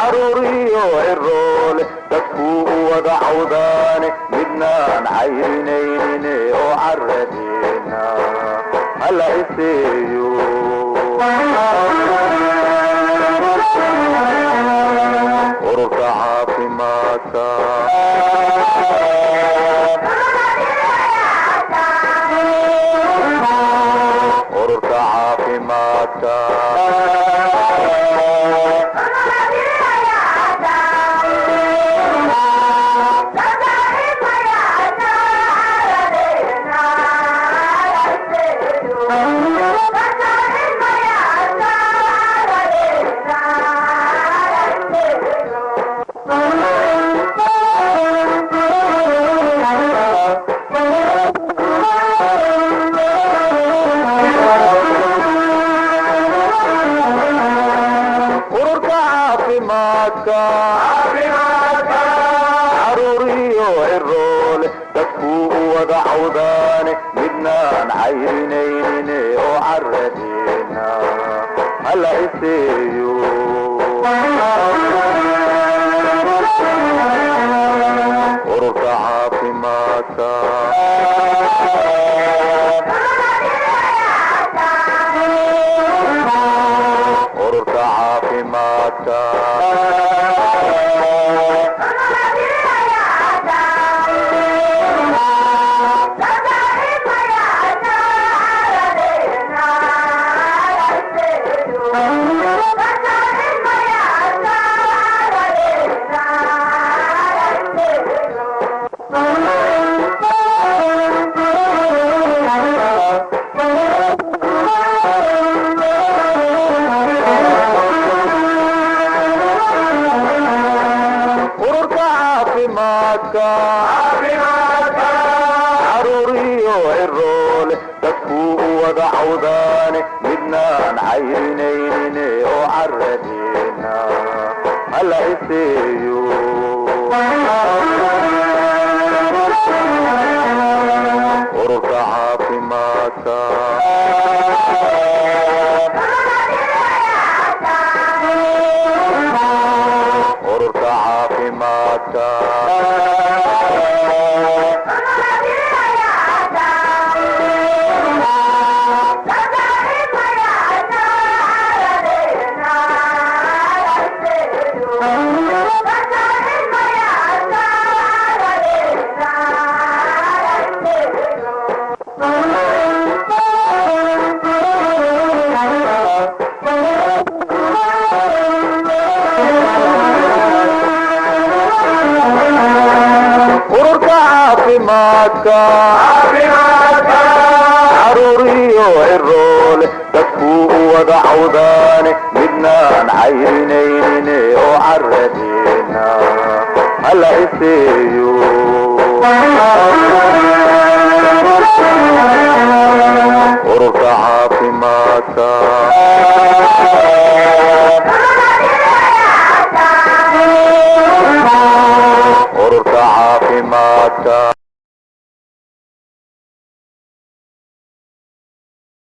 عروري وعرول تكفو ودعوداني midnaan cayrinayne oo carradeena hala iseeyo ururka caafimaadka ururka caafimaadka عروري وعرول تكفو ودعوداني midnaan cayrinayne oo carradeena hala iseeyo ururka caafimaadka ururka caafimaadka عروري وعرول تكفو ودعوداني midnaan cayrinayne oo carradeena hala iseeyo ururka caafimaadka ururka caafimaadka عروري وعرول تكفو ودعوداني midnaan cayrinayne oo carradeena hala iseeyo